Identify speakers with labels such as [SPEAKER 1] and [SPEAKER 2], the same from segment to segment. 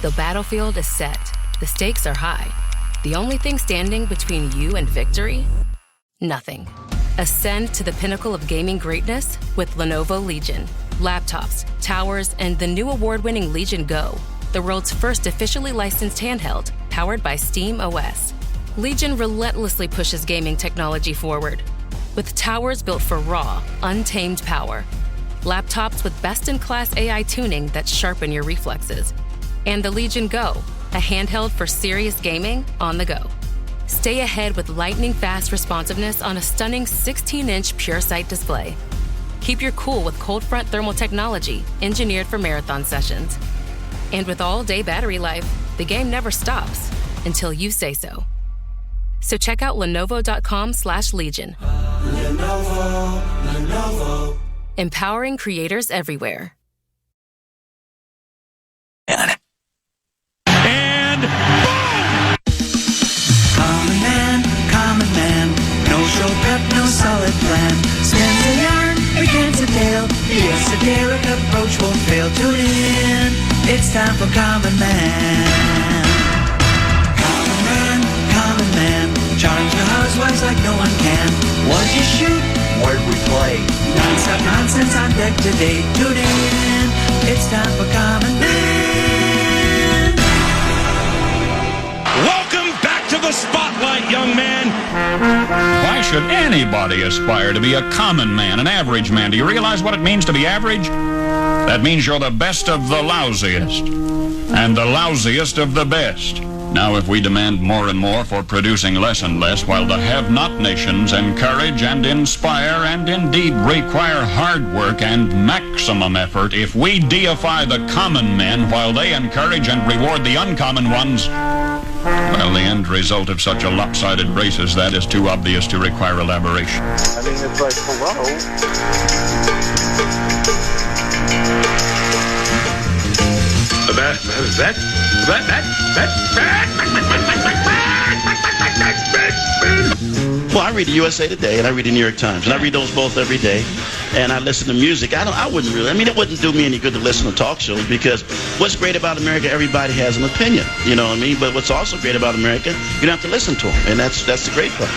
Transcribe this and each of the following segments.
[SPEAKER 1] The battlefield is set. The stakes are high. The only thing standing between you and victory? Nothing. Ascend to the pinnacle of gaming greatness with Lenovo Legion. Laptops, towers, and the new award-winning Legion Go, the world's first officially licensed handheld, powered by Steam OS. Legion relentlessly pushes gaming technology forward, with towers built for raw, untamed power, laptops with best-in-class AI tuning that sharpen your reflexes, and the Legion Go, a handheld for serious gaming on the go. Stay ahead with lightning-fast responsiveness on a stunning 16-inch PureSight display. Keep your cool with cold front thermal technology engineered for marathon sessions. And with all-day battery life, the game never stops until you say so. So check out Lenovo.com/Legion. Lenovo. Empowering creators everywhere.
[SPEAKER 2] And common man, no show prep, no solid plan. Spins a yarn, begins a tale. Yes, a daring approach won't fail. Tune in, it's time for Common Man. Common man, charms the housewives like no one can. What'd you shoot? Where'd we play? Non-stop nonsense on deck today. Tune in, it's time for Common Man.
[SPEAKER 3] Welcome back to the spotlight, young man.
[SPEAKER 4] Why should anybody aspire to be a common man, an average man? Do you realize what it means to be average? That means you're the best of the lousiest, and the lousiest of the best. Now, if we demand more and more for producing less and less, while the have-not nations encourage and inspire and indeed require hard work and maximum effort, if we deify the common men while they encourage and reward the uncommon ones, well, the end result of such a lopsided race as that is too obvious to require elaboration.
[SPEAKER 5] I mean, it's like, hello?
[SPEAKER 6] Well, I read the USA Today and I read the New York Times, and I read those both every day. And I listen to music. I wouldn't really. I mean, it wouldn't do me any good to listen to talk shows, because what's great about America, everybody has an opinion. You know what I mean? But what's also great about America, you don't have to listen to them, and that's the great part.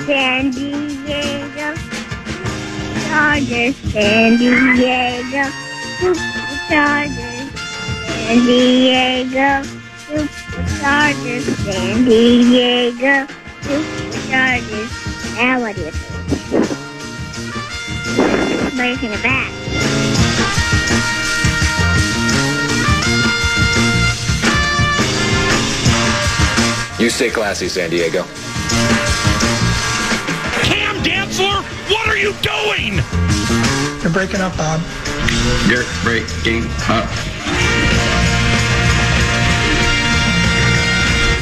[SPEAKER 7] San Diego, Chargers, San Diego, Chargers, San Diego, Chargers, San Diego, Chargers. Now what do you think? What do you think of that?
[SPEAKER 8] You stay classy, San Diego.
[SPEAKER 3] Cam Dantzler, what are you doing?
[SPEAKER 9] You're breaking up, Bob.
[SPEAKER 8] You're breaking up.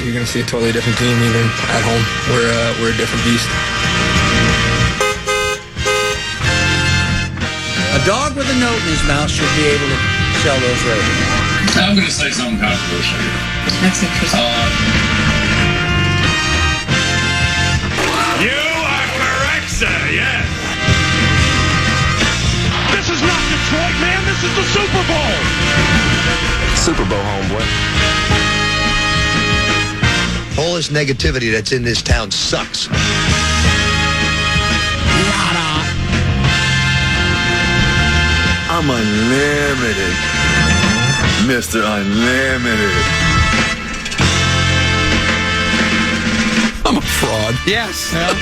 [SPEAKER 9] You're going to see a totally different team even at home. We're a different beast.
[SPEAKER 2] A dog with a note in his mouth should be able to sell those ratings.
[SPEAKER 8] I'm going to say something controversial here.
[SPEAKER 10] That's interesting.
[SPEAKER 3] You are correct, sir, yes. This is not Detroit, man. This is the Super Bowl.
[SPEAKER 8] Super Bowl, homeboy.
[SPEAKER 11] All this negativity that's in this town sucks.
[SPEAKER 12] I'm unlimited. Mr. Unlimited.
[SPEAKER 9] I'm a fraud. Yes. Yeah.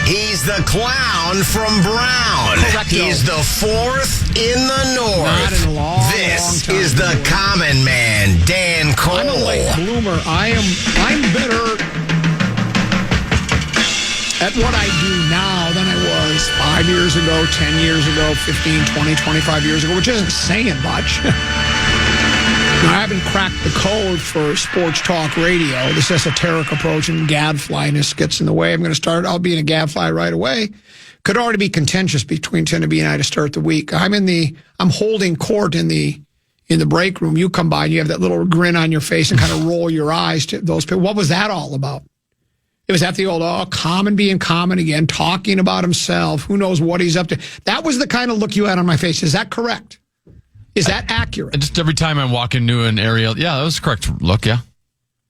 [SPEAKER 13] He's the clown from Brown.
[SPEAKER 9] Correcto.
[SPEAKER 13] He's the fourth in the north.
[SPEAKER 9] Not in a long,
[SPEAKER 13] this
[SPEAKER 9] long time.
[SPEAKER 13] is the common man, Dan Cole.
[SPEAKER 9] I'm a late bloomer. I'm better at what I do now than I was 5 years ago, 10 years ago, 15, 20, 25 years ago, which isn't saying much. I haven't cracked the code for sports talk radio. This esoteric approach and gadflyness gets in the way. I'll be in a gadfly right away. Could already be contentious between Tennessee and I to start the week. I'm holding court in the break room. You come by and you have that little grin on your face and kind of roll your eyes to those people. What was that all about? It was at the old, common being common again, talking about himself. Who knows what he's up to? That was the kind of look you had on my face. Is that correct? Is that accurate?
[SPEAKER 5] Just every time I walk into an area, yeah, that was the correct look, yeah.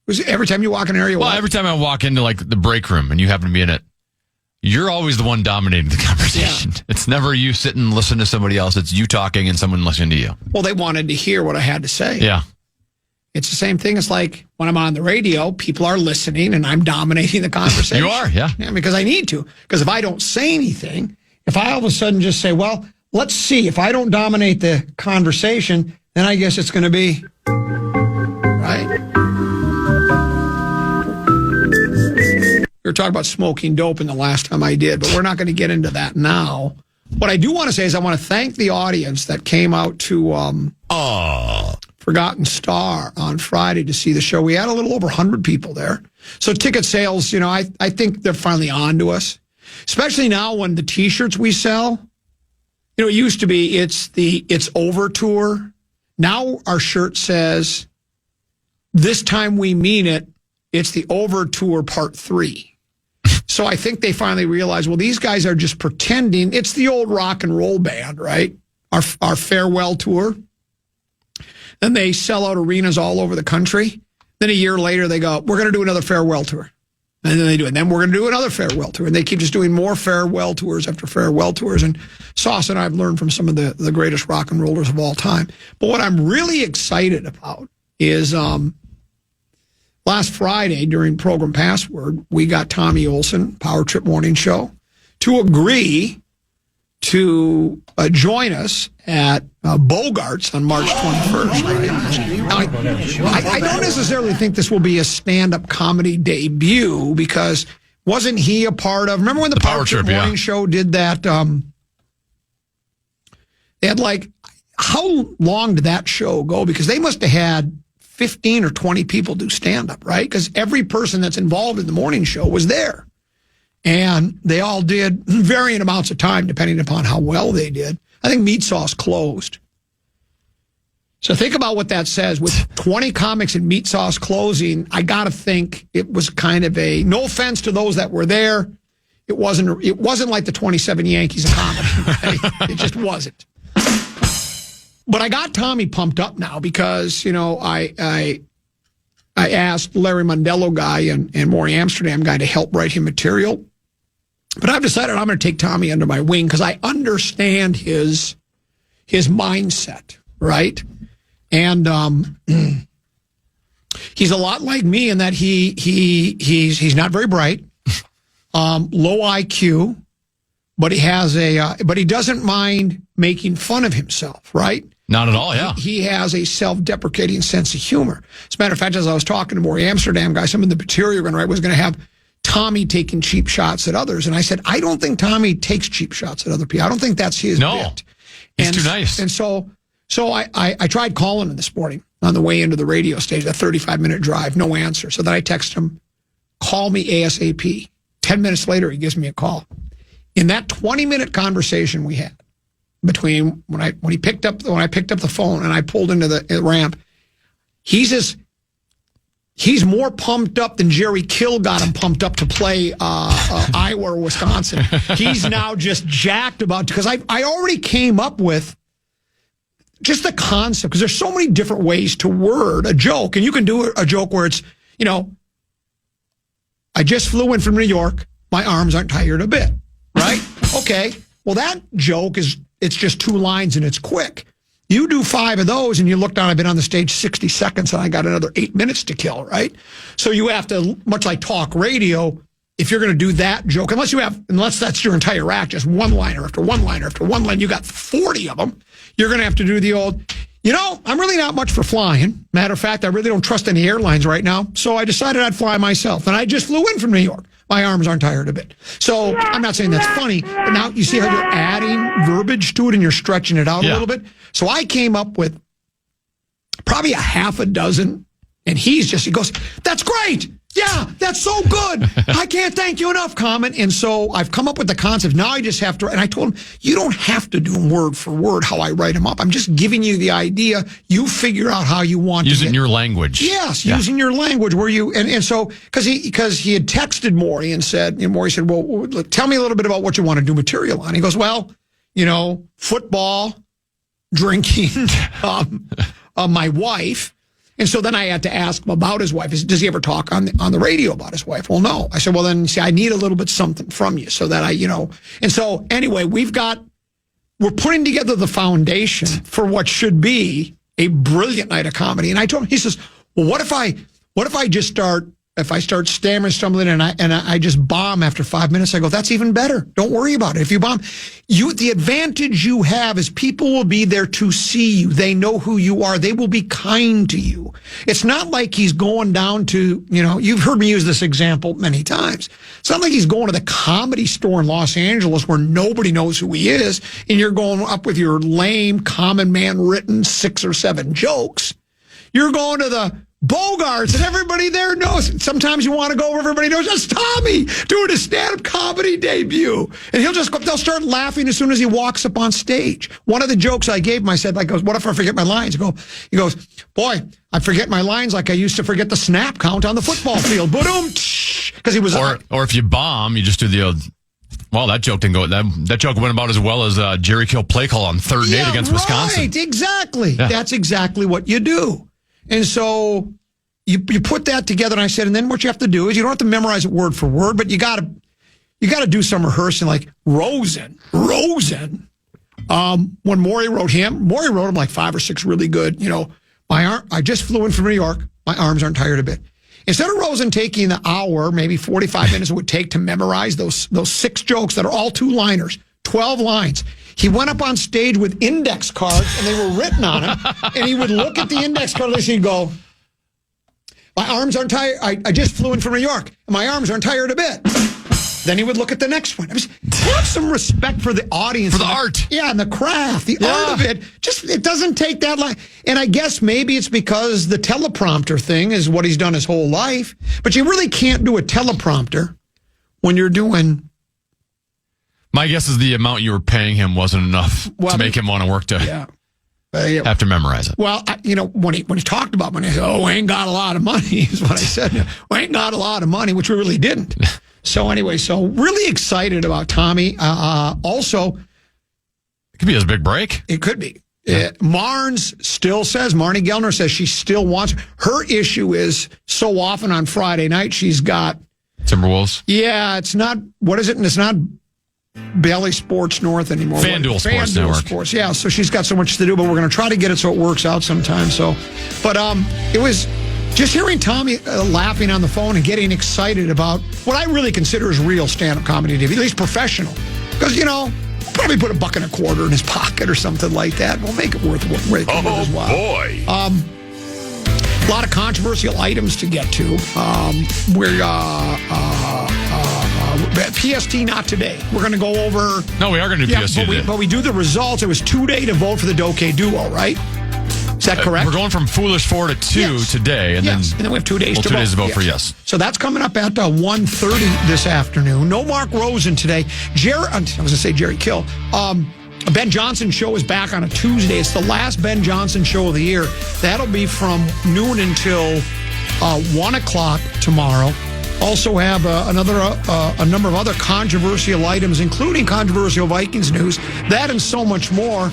[SPEAKER 9] Was it every time you walk in an area?
[SPEAKER 5] Well, every time I walk into like the break room and you happen to be in it, you're always the one dominating the conversation. Yeah. It's never you sitting and listening to somebody else. It's you talking and someone listening to you.
[SPEAKER 9] Well, they wanted to hear what I had to say.
[SPEAKER 5] Yeah.
[SPEAKER 9] It's the same thing as like when I'm on the radio, people are listening and I'm dominating the conversation.
[SPEAKER 5] You are, yeah.
[SPEAKER 9] Because I need to. Because if I don't say anything, if I all of a sudden just say, well, let's see, if I don't dominate the conversation, then I guess it's going to be, right? We were talking about smoking dope in the last time I did, but we're not going to get into that now. What I do want to say is I want to thank the audience that came out to Forgotten Star on Friday to see the show. We had a little over 100 people there. So ticket sales, I think they're finally on to us, especially now when the T-shirts we sell, it used to be it's over tour. Now our shirt says, this time we mean it, it's the over tour part 3. So I think they finally realized, well, these guys are just pretending. It's the old rock and roll band, right? Our farewell tour. Then they sell out arenas all over the country. Then a year later, they go, we're going to do another farewell tour. And then they do it. And then we're going to do another farewell tour. And they keep just doing more farewell tours after farewell tours. And Sauce and I have learned from some of the greatest rock and rollers of all time. But what I'm really excited about is last Friday during Program Password, we got Tommy Olson, Power Trip Morning Show, to agree to join us at Bogart's on March 21st. Right? I don't necessarily think this will be a stand-up comedy debut because wasn't he a part of... Remember when the Power Trip Morning Show did that? They had how long did that show go? Because they must have had 15 or 20 people do stand-up, right? Because every person that's involved in the morning show was there. And they all did varying amounts of time, depending upon how well they did. I think Meat Sauce closed. So think about what that says. With 20 comics and Meat Sauce closing, I got to think it was kind of a, no offense to those that were there, it wasn't like the 27 Yankees of comedy. Right? It just wasn't. But I got Tommy pumped up now because, I asked Larry Mondello guy and Maury Amsterdam guy to help write him material. But I've decided I'm going to take Tommy under my wing because I understand his mindset, right? And he's a lot like me in that he's not very bright, low IQ, but he doesn't mind making fun of himself, right?
[SPEAKER 5] Not at all, yeah.
[SPEAKER 9] He has a self-deprecating sense of humor. As a matter of fact, as I was talking to Maury Amsterdam guy, some of the material we're going to write was going to have Tommy taking cheap shots at others. And I said, I don't think Tommy takes cheap shots at other people. I don't think that's his bit.
[SPEAKER 5] He's too nice.
[SPEAKER 9] And so I tried calling him this morning on the way into the radio station, a 35-minute drive, no answer. So then I texted him, call me ASAP. 10 minutes later, he gives me a call. In that 20-minute conversation we had, between when I picked up the phone and I pulled into the ramp, he's more pumped up than Jerry Kill got him pumped up to play Iowa or Wisconsin. He's now just jacked about, because I already came up with just the concept, because there's so many different ways to word a joke, and you can do a joke where it's, I just flew in from New York, my arms aren't tired a bit, right? Okay, well that joke it's just 2 lines and it's quick. You do 5 of those and you look down, I've been on the stage 60 seconds and I got another 8 minutes to kill, right? So you have to, much like talk radio, if you're going to do that joke, unless that's your entire act, just one-liner after one-liner after one-liner, you got 40 of them, you're going to have to do the old, I'm really not much for flying. Matter of fact, I really don't trust any airlines right now, so I decided I'd fly myself. And I just flew in from New York. My arms aren't tired a bit. So I'm not saying that's funny, but now you see how you're adding verbiage to it and you're stretching it out a little bit. So I came up with probably a half a dozen, and he goes, that's great. Yeah, that's so good. I can't thank you enough, Common. And so I've come up with the concept. Now I just have to, and I told him, you don't have to do them word for word how I write them up. I'm just giving you the idea. You figure out how you want to
[SPEAKER 5] Using your language.
[SPEAKER 9] Yes, using your language where you, and so, because he had texted Maury and said, Maury said, well, tell me a little bit about what you want to do material on. He goes, well, football, drinking, my wife. And so then I had to ask him about his wife. Does he ever talk on the radio about his wife? Well, no. I said, well, then, see, I need a little bit something from you so that And so, anyway, we're putting together the foundation for what should be a brilliant night of comedy. And I told him, he says, well, what if I just start stammering, stumbling, and I just bomb after 5 minutes? I go, that's even better. Don't worry about it. If you bomb, the advantage you have is people will be there to see you. They know who you are. They will be kind to you. It's not like he's going down to, you've heard me use this example many times. It's not like he's going to the Comedy Store in Los Angeles where nobody knows who he is, and you're going up with your lame, common man written 6 or 7 jokes. You're going to the Bogarts, and everybody there knows. Sometimes you want to go where everybody knows. That's Tommy doing his stand-up comedy debut. And they'll start laughing as soon as he walks up on stage. One of the jokes I gave him, I said, what if I forget my lines? He goes, boy, I forget my lines like I used to forget the snap count on the football field. Boom, because he was.
[SPEAKER 5] Or if you bomb, you just do the old. Well, that joke didn't go. That joke went about as well as Jerry Kill play call on third and 8 against Wisconsin.
[SPEAKER 9] Right, exactly. Yeah. That's exactly what you do. And so you put that together, and I said, and then what you have to do is you don't have to memorize it word for word, but you got to do some rehearsing, like Rosen. When Maury wrote him like 5 or 6 really good. I just flew in from New York. My arms aren't tired a bit. Instead of Rosen taking the hour, maybe 45 minutes it would take to memorize those 6 jokes that are all 2-liners, 12 lines. He went up on stage with index cards, and they were written on them. And he would look at the index card and he'd go, my arms aren't tired. I just flew in from New York, and my arms aren't tired a bit. Then he would look at the next one. Have some respect for the audience.
[SPEAKER 5] For the art.
[SPEAKER 9] Yeah, and the craft, the art of it. It doesn't take that long. And I guess maybe it's because the teleprompter thing is what he's done his whole life. But you really can't do a teleprompter when you're doing...
[SPEAKER 5] My guess is the amount you were paying him wasn't enough to make him want to work to have to memorize it.
[SPEAKER 9] Well, when he talked about money, he said, we ain't got a lot of money, is what I said. We ain't got a lot of money, which we really didn't. So anyway, really excited about Tommy. Also,
[SPEAKER 5] it could be his big break.
[SPEAKER 9] It could be. Yeah. Marnie Gellner says she still wants, her issue is so often on Friday night she's got
[SPEAKER 5] Timberwolves.
[SPEAKER 9] Yeah, it's not, what is it? And it's not Bally Sports North anymore.
[SPEAKER 5] FanDuel Sports Network.
[SPEAKER 9] Sports, yeah. So she's got so much to do, but we're going to try to get it so it works out sometime. But it was just hearing Tommy laughing on the phone and getting excited about what I really consider is real stand-up comedy TV, at least professional. Because, probably put $1.25 in his pocket or something like that. We'll make it worth as well.
[SPEAKER 3] Boy.
[SPEAKER 9] A lot of controversial items to get to. PST not today. We're going to go over...
[SPEAKER 5] No, we are going to do PST today.
[SPEAKER 9] But we do the results. It was 2-day to vote for the Dokay Duo, right? Is that correct?
[SPEAKER 5] We're going from Foolish 4 to 2 today. And then
[SPEAKER 9] we have 2 days to vote.
[SPEAKER 5] 2 days to vote for yes.
[SPEAKER 9] So that's coming up at 1:30 this afternoon. No Mark Rosen today. I was going to say Jerry Kill. Ben Johnson show is back on a Tuesday. It's the last Ben Johnson show of the year. That'll be from noon until 1 o'clock tomorrow. Also have a number of other controversial items, including controversial Vikings news. That and so much more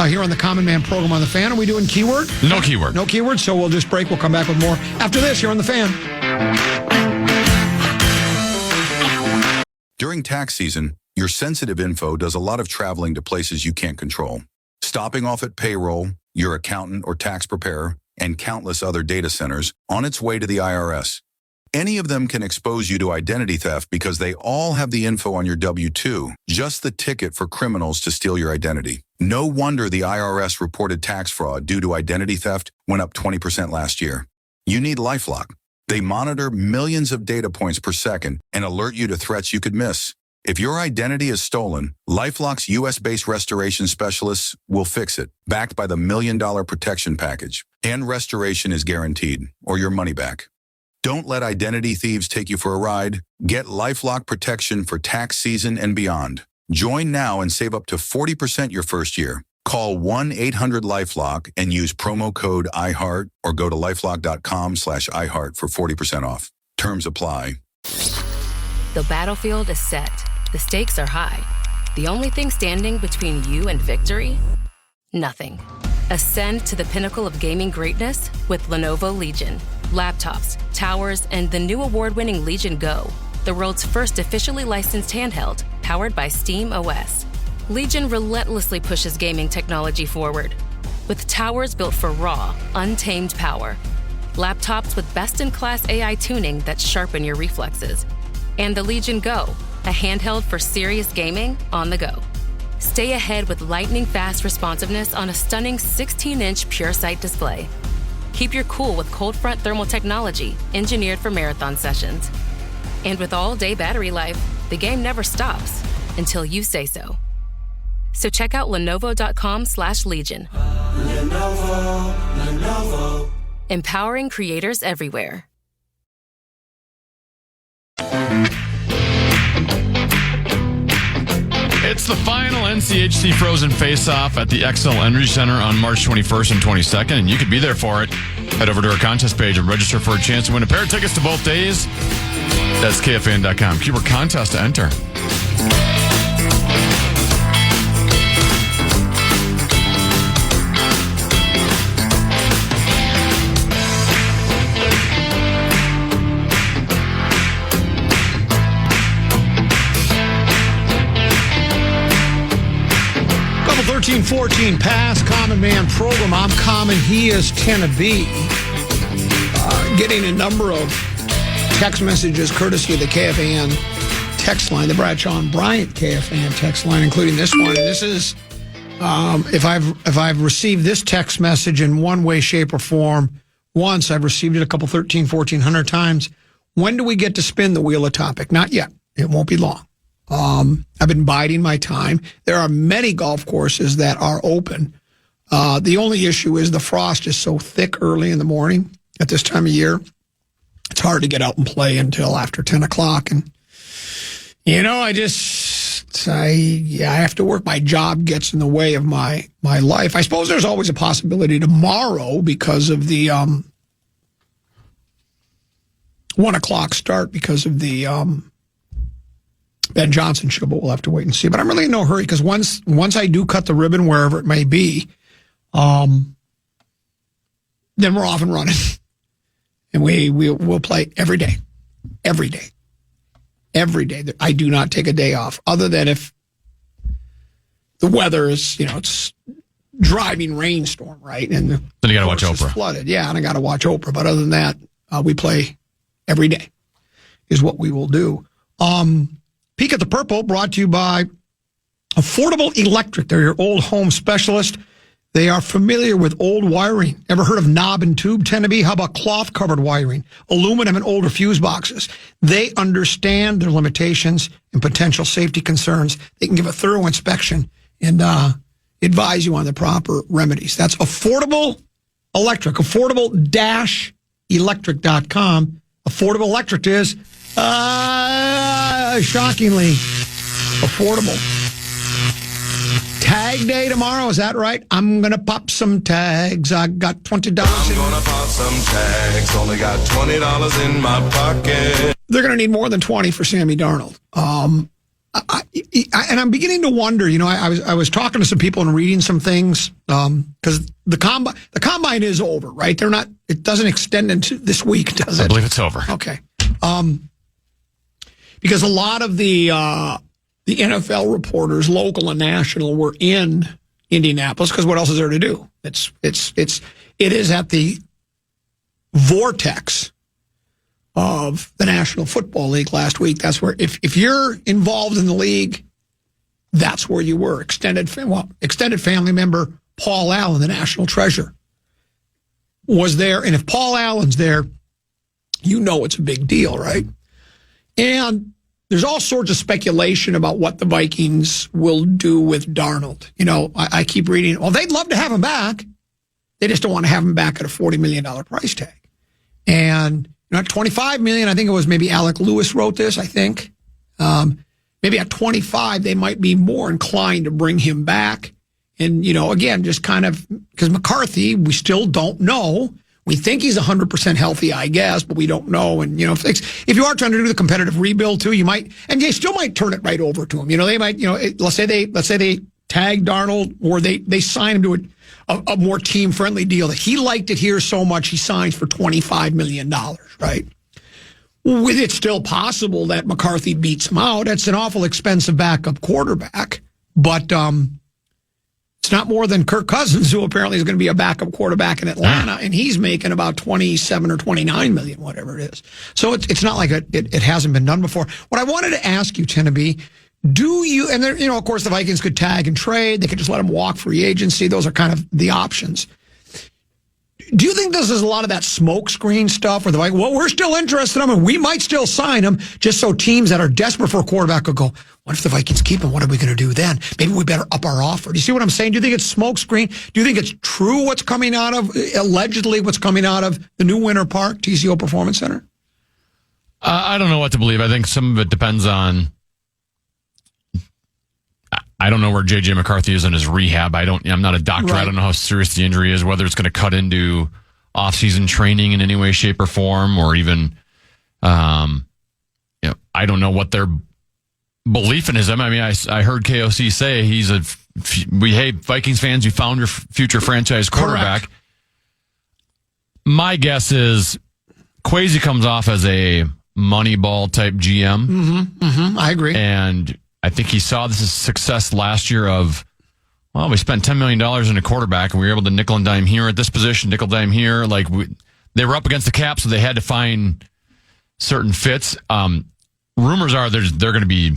[SPEAKER 9] here on the Common Man program on The Fan. Are we doing keyword?
[SPEAKER 5] No keyword.
[SPEAKER 9] No keyword, so we'll just break. We'll come back with more after this here on The Fan.
[SPEAKER 14] During tax season, your sensitive info does a lot of traveling to places you can't control. Stopping off at payroll, your accountant or tax preparer, and countless other data centers on its way to the IRS. Any of them can expose you to identity theft because they all have the info on your W-2, just the ticket for criminals to steal your identity. No wonder the IRS reported tax fraud due to identity theft went up 20% last year. You need LifeLock. They monitor millions of data points per second and alert you to threats you could miss. If your identity is stolen, LifeLock's U.S.-based restoration specialists will fix it, backed by the $1 Million Protection Package. And restoration is guaranteed, or your money back. Don't let identity thieves take you for a ride. Get LifeLock protection for tax season and beyond. Join now and save up to 40% your first year. Call 1-800-LifeLock and use promo code iHeart or go to LifeLock.com/iHeart for 40% off. Terms apply.
[SPEAKER 1] The battlefield is set. The stakes are high. The only thing standing between you and victory? Nothing. Ascend to the pinnacle of gaming greatness with Lenovo Legion. Laptops, towers, and the new award-winning Legion Go, the world's first officially licensed handheld, powered by Steam OS. Legion relentlessly pushes gaming technology forward, with towers built for raw, untamed power, laptops with best-in-class AI tuning that sharpen your reflexes, and the Legion Go, a handheld for serious gaming on the go. Stay ahead with lightning-fast responsiveness on a stunning 16-inch PureSight display. Keep your cool with cold front thermal technology engineered for marathon sessions. And with all-day battery life, the game never stops until you say so. So check out Lenovo.com/Legion. Lenovo. Empowering creators everywhere.
[SPEAKER 5] It's the final NCHC Frozen Face-Off at the XL Energy Center on March 21st and 22nd, and you could be there for it. Head over to our contest page and register for a chance to win a pair of tickets to both days. That's KFAN.com. Keyword contest to enter.
[SPEAKER 9] Couple 13-14 past Common Man program. I'm Common. He is Tennessee. Getting a number of text messages courtesy of the KFAN text line, the Bradshaw and Bryant KFAN text line, including this one. And this is if I've received this text message in one way, shape, or form once, I've received it a couple 1,400 times. When do we get to spin the wheel of topic? Not yet. It won't be long. I've been biding my time. There are many golf courses that are open. The only issue is the frost is so thick early in the morning at this time of year. It's hard to get out and play until after 10 o'clock. And, you know, I have to work. My job gets in the way of my life. I suppose there's always a possibility tomorrow because of the 1 o'clock start because of the Ben Johnson show, but we'll have to wait and see. But I'm really in no hurry because once I do cut the ribbon, wherever it may be, then we're off and running. And we'll play every day. Every day. Every day. I do not take a day off, other than if the weather is, it's driving rainstorm, right? And then
[SPEAKER 5] you got to watch Oprah.
[SPEAKER 9] Flooded. Yeah, and I got to watch Oprah. But other than that, we play every day is what we will do. Peek at the Purple, brought to you by Affordable Electric. They're your old home specialist. They are familiar with old wiring. Ever heard of knob and tube tend to be? How about cloth-covered wiring, aluminum and older fuse boxes? They understand their limitations and potential safety concerns. They can give a thorough inspection and advise you on the proper remedies. That's Affordable Electric, affordable-electric.com. Affordable Electric is shockingly affordable. Tag day tomorrow, is that right? I'm going to pop some tags. I got $20. I'm
[SPEAKER 15] going to pop some tags. Only got $20 in my pocket.
[SPEAKER 9] They're going to need more than 20 for Sammy Darnold. And I'm beginning to wonder, I was talking to some people and reading some things because the combine is over, right? It doesn't extend into this week, does it?
[SPEAKER 5] I believe it's over.
[SPEAKER 9] Okay. Because a lot of the NFL reporters, local and national, were in Indianapolis because what else is there to do? It is at the vortex of the National Football League last week. That's where, if you're involved in the league, that's where you were. Extended family member Paul Allen, the national treasure, was there. And if Paul Allen's there, it's a big deal, right? And there's all sorts of speculation about what the Vikings will do with Darnold. I keep reading, well, they'd love to have him back. They just don't want to have him back at a $40 million price tag. And Not $25 million. I think it was maybe Alec Lewis wrote this, I think. Maybe at 25, they might be more inclined to bring him back. And, again, just kind of, because McCarthy, we still don't know. We think he's 100% healthy, I guess, but we don't know. And, if you are trying to do the competitive rebuild too, you might, and they still might turn it right over to him. They might, let's say they tag Darnold, or they sign him to a more team-friendly deal that he liked it here so much he signs for $25 million, right? It's still possible that McCarthy beats him out. It's an awful expensive backup quarterback, but it's not more than Kirk Cousins, who apparently is going to be a backup quarterback in Atlanta, and he's making about 27 or 29 million, whatever it is. So it's not like it hasn't been done before. What I wanted to ask you, Tenneby, do you, and there, of course, the Vikings could tag and trade. They could just let him walk free agency. Those are kind of the options. Do you think this is a lot of that smoke screen stuff where the Vikings, well, we're still interested in him and we might still sign him, just so teams that are desperate for a quarterback will go, what if the Vikings keep him? What are we going to do then? Maybe we better up our offer. Do you see what I'm saying? Do you think it's smoke screen? Do you think it's true what's coming out of, allegedly what's coming out of the new Winter Park, TCO Performance Center?
[SPEAKER 5] I don't know what to believe. I think some of it depends on, I don't know where J.J. McCarthy is in his rehab. I'm not a doctor. Right. I don't know how serious the injury is, whether it's going to cut into off-season training in any way, shape, or form, or even, I don't know what their belief in is. I mean, I heard KOC say hey, Vikings fans, you found your future franchise quarterback. Correct. My guess is Kwesi comes off as a Moneyball type GM. I
[SPEAKER 9] agree.
[SPEAKER 5] And I think he saw this as success last year of, well, we spent $10 million in a quarterback and we were able to nickel and dime here at this position, nickel dime here. They were up against the cap, so they had to find certain fits. Rumors are they're going to be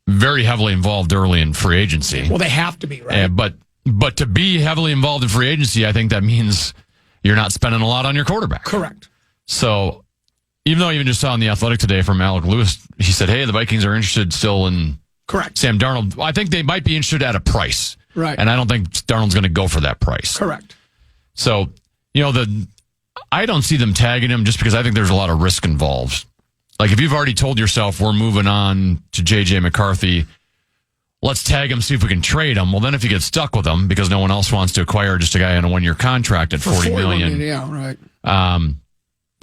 [SPEAKER 5] very heavily involved early in free agency.
[SPEAKER 9] Well, they have to be, right?
[SPEAKER 5] But to be heavily involved in free agency, I think that means you're not spending a lot on your quarterback.
[SPEAKER 9] Correct.
[SPEAKER 5] So even though I even just saw on The Athletic today from Alec Lewis, he said, hey, the Vikings are interested still in
[SPEAKER 9] correct
[SPEAKER 5] Sam Darnold. I think they might be interested at a price.
[SPEAKER 9] Right.
[SPEAKER 5] And I don't think Darnold's going to go for that price.
[SPEAKER 9] Correct.
[SPEAKER 5] So, I don't see them tagging him just because I think there's a lot of risk involved. Like, if you've already told yourself we're moving on to J.J. McCarthy, let's tag him, see if we can trade him. Well, then if you get stuck with him because no one else wants to acquire just a guy on a one-year contract at $40 million.
[SPEAKER 9] Yeah, right.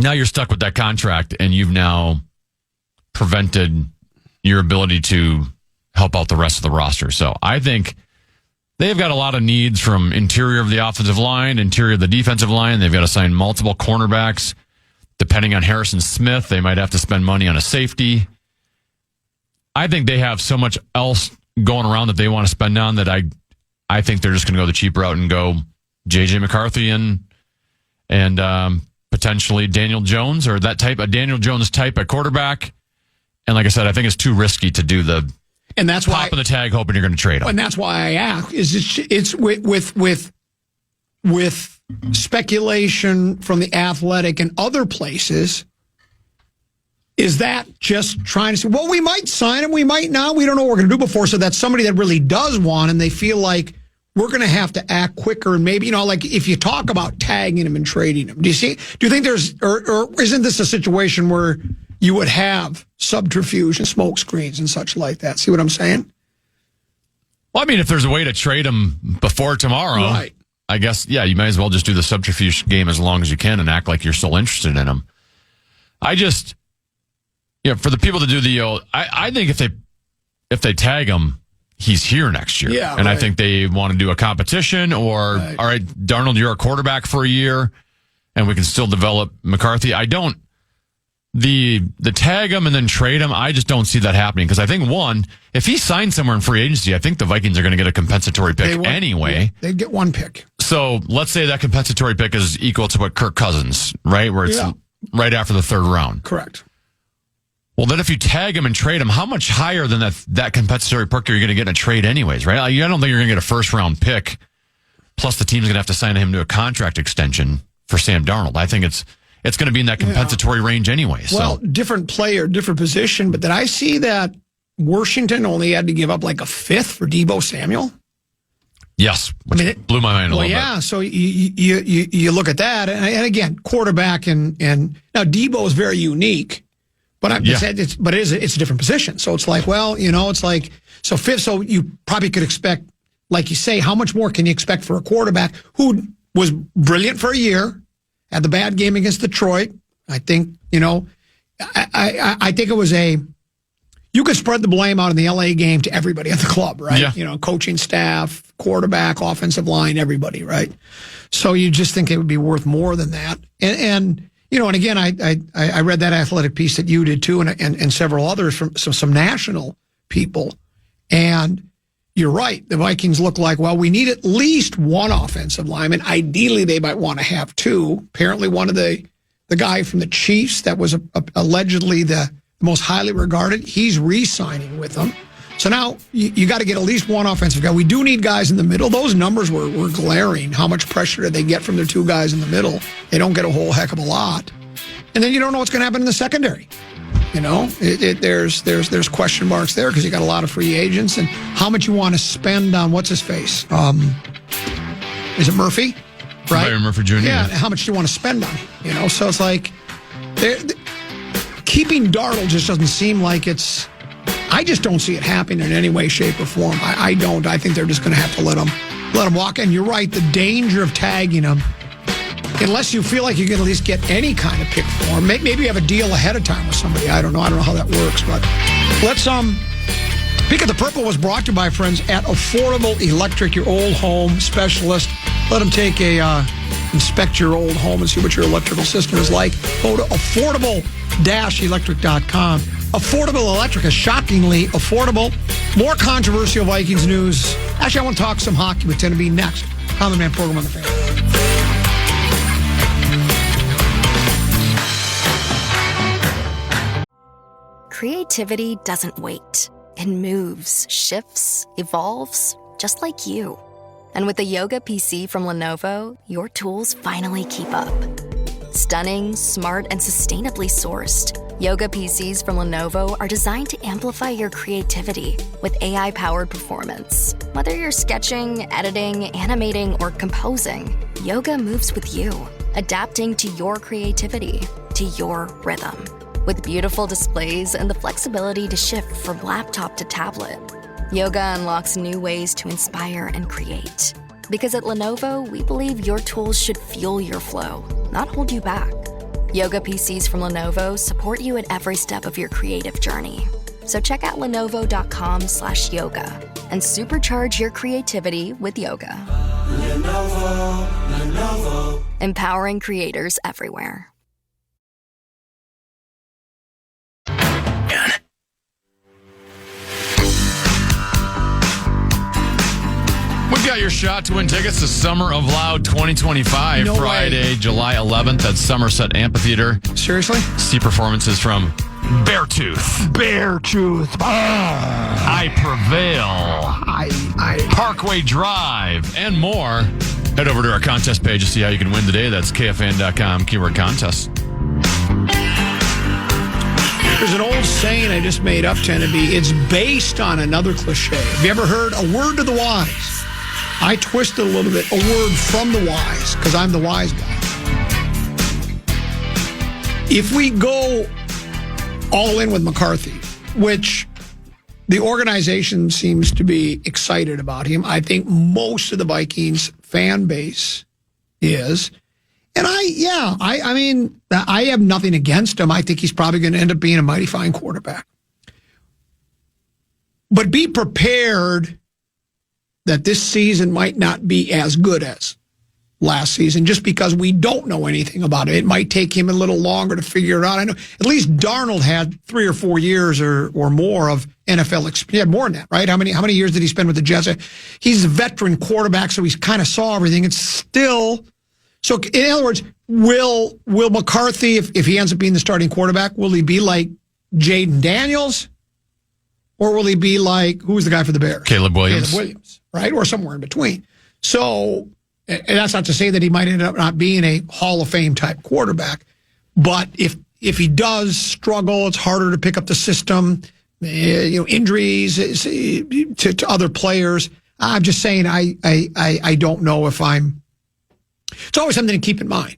[SPEAKER 5] Now you're stuck with that contract, and you've now prevented your ability to help out the rest of the roster. So I think they've got a lot of needs from interior of the offensive line, interior of the defensive line. They've got to sign multiple cornerbacks. Depending on Harrison Smith, they might have to spend money on a safety. I think they have so much else going around that they want to spend on that I think they're just going to go the cheap route and go J.J. McCarthy and potentially Daniel Jones, or a Daniel Jones type at quarterback. And like I said, I think it's too risky to do the
[SPEAKER 9] and that's
[SPEAKER 5] pop of the tag hoping you're going to trade him.
[SPEAKER 9] And that's why I ask, it's with speculation from The Athletic and other places, is that just trying to say, well, we might sign him, we might not, we don't know what we're going to do before, so that's somebody that really does want him, they feel like we're going to have to act quicker, and maybe, like if you talk about tagging him and trading him, do you think there's, or isn't this a situation where you would have subterfuge and smoke screens and such like that? See what I'm saying?
[SPEAKER 5] Well, I mean, if there's a way to trade him before tomorrow,
[SPEAKER 9] right,
[SPEAKER 5] I guess, yeah, you might as well just do the subterfuge game as long as you can and act like you're still interested in him. I just, for the people to do I think if they tag him, he's here next year.
[SPEAKER 9] Yeah,
[SPEAKER 5] and
[SPEAKER 9] right.
[SPEAKER 5] I think they want to do a competition or,
[SPEAKER 9] right.
[SPEAKER 5] All right, Darnold, you're a quarterback for a year and we can still develop McCarthy. I don't, the tag him and then trade him, I just don't see that happening because I think, one, if he signs somewhere in free agency, I think the Vikings are going to get a compensatory pick anyway.
[SPEAKER 9] They'd get one pick.
[SPEAKER 5] So let's say that compensatory pick is equal to what Kirk Cousins, right? Where it's right after the third round.
[SPEAKER 9] Correct.
[SPEAKER 5] Well, then if you tag him and trade him, how much higher than that compensatory pick are you going to get in a trade anyways, right? I don't think you're going to get a first-round pick, plus the team's going to have to sign him to a contract extension for Sam Darnold. I think it's going to be in that compensatory range anyway.
[SPEAKER 9] Well, different player, different position, but did I see that Washington only had to give up like a fifth for Deebo Samuel?
[SPEAKER 5] Yes, which blew my mind a little bit.
[SPEAKER 9] So you look at that, and again, quarterback and now Debo is very unique, but it's a different position. So it's like, well, it's like so you probably could expect, like you say, how much more can you expect for a quarterback who was brilliant for a year, had the bad game against Detroit? I think I think it was you could spread the blame out in the LA game to everybody at the club, right?
[SPEAKER 5] Yeah.
[SPEAKER 9] Coaching staff, quarterback, offensive line, everybody, right? So you just think it would be worth more than that. And again, I read that athletic piece that you did too, and several others from some national people. And you're right. The Vikings look like, well, we need at least one offensive lineman. Ideally, they might want to have two. Apparently, one of the guy from the Chiefs that was allegedly the most highly regarded, he's re-signing with them. So now you got to get at least one offensive guy. We do need guys in the middle. Those numbers were glaring. How much pressure did they get from their two guys in the middle? They don't get a whole heck of a lot. And then you don't know what's going to happen in the secondary. There's question marks there because you got a lot of free agents, and how much you want to spend on what's his face? Is it Murphy? Right,
[SPEAKER 5] Byron Murphy Jr.
[SPEAKER 9] Yeah, how much do you want to spend on him? So it's like keeping Darnold just doesn't seem like it's. I just don't see it happening in any way, shape, or form. I don't. I think they're just going to have to let him walk. And you're right, the danger of tagging him, unless you feel like you can at least get any kind of pick for him. Maybe you have a deal ahead of time with somebody. I don't know how that works. But let's Pick at the Purple was brought to you by friends at Affordable Electric, your old home specialist. Let them inspect your old home and see what your electrical system is like. Go to affordable-electric.com. Affordable Electric is shockingly affordable. More controversial Vikings news. Actually, I want to talk some hockey with Tennessee next. Common Man program on the Fan.
[SPEAKER 16] Creativity doesn't wait. It moves, shifts, evolves, just like you. And with the Yoga PC from Lenovo, your tools finally keep up. Stunning, smart, and sustainably sourced, Yoga PCs from Lenovo are designed to amplify your creativity with AI-powered performance. Whether you're sketching, editing, animating, or composing, yoga moves with you, adapting to your creativity, to your rhythm. With beautiful displays and the flexibility to shift from laptop to tablet, yoga unlocks new ways to inspire and create. Because at Lenovo, we believe your tools should fuel your flow, not hold you back. Yoga PCs from Lenovo support you at every step of your creative journey. So check out lenovo.com/yoga and supercharge your creativity with yoga. Lenovo. Empowering creators everywhere.
[SPEAKER 5] We've got your shot to win tickets to Summer of Loud 2025,
[SPEAKER 9] No
[SPEAKER 5] Friday,
[SPEAKER 9] way.
[SPEAKER 5] July 11th at Somerset Amphitheater.
[SPEAKER 9] Seriously?
[SPEAKER 5] See performances from Beartooth, I Prevail, Parkway Drive, and more. Head over to our contest page to see how you can win today. That's KFAN.com, keyword contest.
[SPEAKER 9] There's an old saying I just made up, Tennessee. It's based on another cliche. Have you ever heard a word to the wise? I twist it a little bit. A word from the wise, because I'm the wise guy. If we go all in with McCarthy, which the organization seems to be excited about him, I think most of the Vikings fan base is. And I mean, I have nothing against him. I think he's probably going to end up being a mighty fine quarterback. But be prepared that this season might not be as good as last season just because we don't know anything about it. It might take him a little longer to figure it out. I know at least Darnold had 3 or 4 years or more of NFL experience. He had more than that, right? How many years did he spend with the Jets? He's a veteran quarterback, so he's kind of saw everything. It's still... So, in other words, will McCarthy, if he ends up being the starting quarterback, will he be like Jaden Daniels? Or will he be like, who's the guy for the Bears?
[SPEAKER 5] Caleb Williams,
[SPEAKER 9] right? Or somewhere in between. So, and that's not to say that he might end up not being a Hall of Fame type quarterback. But if he does struggle, it's harder to pick up the system, injuries to other players. I'm just saying I don't know if I'm. It's always something to keep in mind.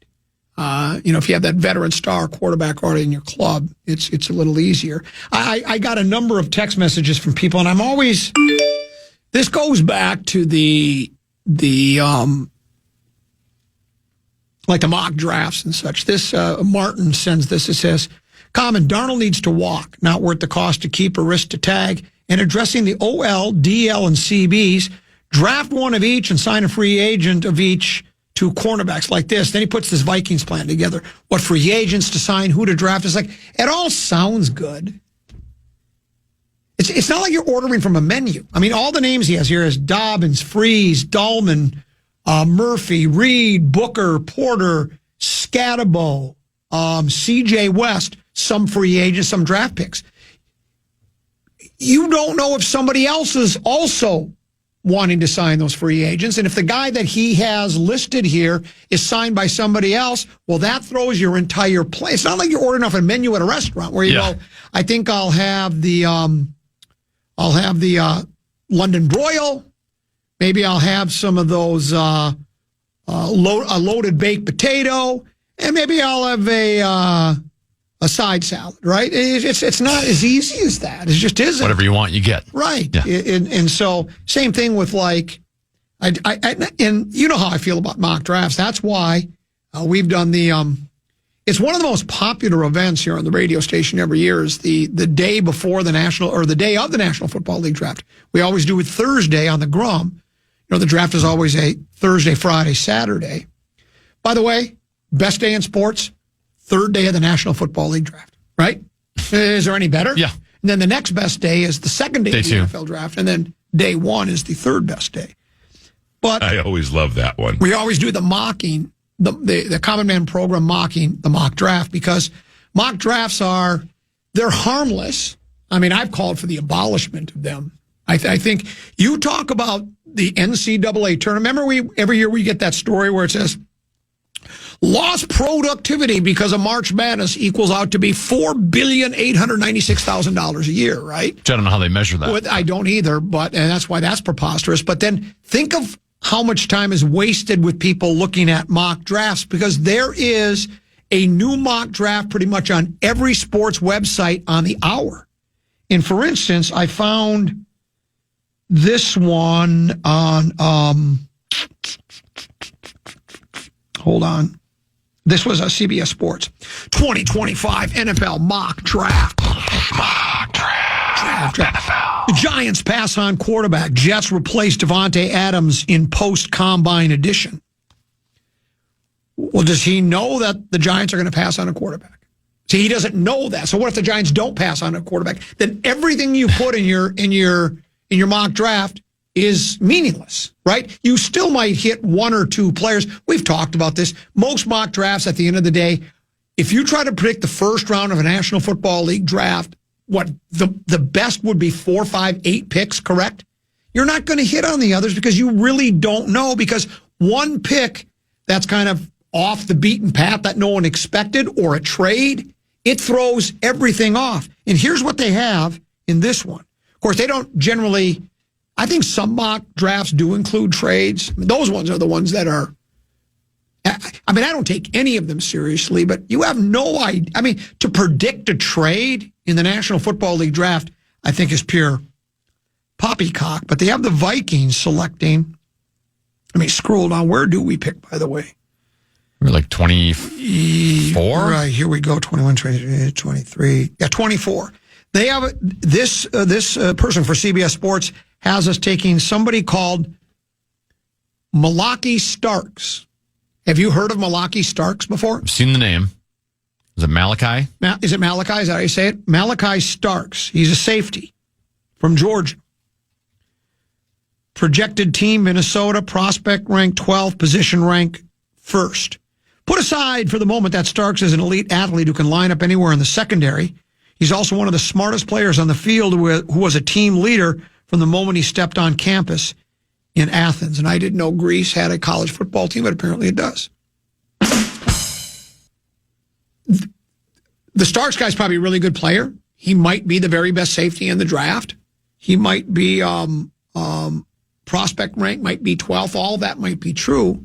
[SPEAKER 9] If you have that veteran star quarterback already in your club, it's a little easier. I got a number of text messages from people, and I'm always. This goes back to the mock drafts and such. This Martin sends this. It says, "Common, Darnold needs to walk. Not worth the cost to keep or risk to tag. And addressing the OL, DL, and CBs, draft one of each and sign a free agent of each to cornerbacks like this." Then he puts this Vikings plan together. What free agents to sign, who to draft. It's like, it all sounds good. It's not like you're ordering from a menu. I mean, all the names he has here is Dobbins, Freeze, Dahlman, Murphy, Reed, Booker, Porter, Scatabo, C.J. West, some free agents, some draft picks. You don't know if somebody else is also wanting to sign those free agents. And if the guy that he has listed here is signed by somebody else, well, that throws your entire play. It's not like you're ordering off a menu at a restaurant where you go, I think I'll have the London broil. Maybe I'll have some of those a loaded baked potato, and maybe I'll have a side salad, right? It's not as easy as that. It just isn't.
[SPEAKER 5] Whatever you want, you get.
[SPEAKER 9] Right. Yeah. And so, same thing with and you know how I feel about mock drafts. That's why we've done it's one of the most popular events here on the radio station every year is the day before the national, or the day of the National Football League draft. We always do it Thursday on the Grum. The draft is always a Thursday, Friday, Saturday. By the way, best day in sports, third day of the National Football League draft, right? Is there any better?
[SPEAKER 5] Yeah.
[SPEAKER 9] And then the next best day is the second day of the NFL draft, and then day one is the third best day. But
[SPEAKER 17] I always love that one.
[SPEAKER 9] We always do the mocking, the Common Man program mocking the mock draft, because mock drafts they're harmless. I mean, I've called for the abolishment of them. I think you talk about the NCAA tournament. Remember, every year we get that story where it says lost productivity because of March Madness equals out to be $4,896,000 a year, right?
[SPEAKER 5] I don't know how they measure that.
[SPEAKER 9] I don't either, and that's why that's preposterous. But then think of how much time is wasted with people looking at mock drafts, because there is a new mock draft pretty much on every sports website on the hour. And for instance, I found this one on, hold on. This was a CBS Sports 2025 NFL mock draft. Draft. NFL. The Giants pass on quarterback. Jets replace Devontae Adams in post-combine edition. Well, does he know that the Giants are going to pass on a quarterback? See, he doesn't know that. So what if the Giants don't pass on a quarterback? Then everything you put in your mock draft is meaningless, right? You still might hit one or two players. We've talked about this. Most mock drafts, at the end of the day, if you try to predict the first round of a National Football League draft, what the best would be 4, 5, 8 picks, correct? You're not going to hit on the others because you really don't know, because one pick that's kind of off the beaten path that no one expected, or a trade, it throws everything off. And here's what they have in this one. Of course, they don't generally, I think some mock drafts do include trades. Those ones are the ones that are, I mean, I don't take any of them seriously, but you have no idea. I mean, to predict a trade in the National Football League draft, I think is pure poppycock. But they have the Vikings selecting, scroll down. Where do we pick, by the way?
[SPEAKER 5] We're like 24?
[SPEAKER 9] Right, here we go, 21, 22, 23. Yeah, 24. They have this person for CBS Sports has us taking somebody called Malachi Starks. Have you heard of Malachi Starks before?
[SPEAKER 5] I've seen the name. Is it Malachi?
[SPEAKER 9] Is it Malachi? Is that how you say it? Malachi Starks. He's a safety from Georgia. Projected team, Minnesota. Prospect ranked 12th. Position rank 1st. Put aside for the moment that Starks is an elite athlete who can line up anywhere in the secondary. He's also one of the smartest players on the field who was a team leader from the moment he stepped on campus in Athens. And I didn't know Greece had a college football team, but apparently it does. The Starks guy's probably a really good player. He might be the very best safety in the draft. He might be prospect rank might be 12th. All that might be true.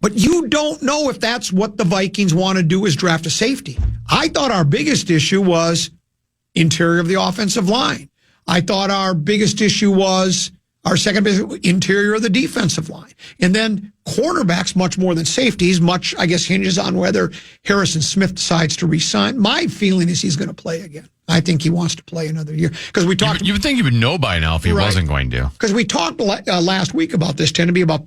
[SPEAKER 9] But you don't know if that's what the Vikings want to do is draft a safety. I thought our biggest issue was interior of the offensive line. I thought our biggest issue was our second biggest interior of the defensive line. And then cornerbacks much more than safeties, much, I guess, hinges on whether Harrison Smith decides to resign. My feeling is he's going to play again. I think he wants to play another year. Because we talked.
[SPEAKER 5] You would think you would know by now if he wasn't going to.
[SPEAKER 9] Because we talked last week about this, tend to be about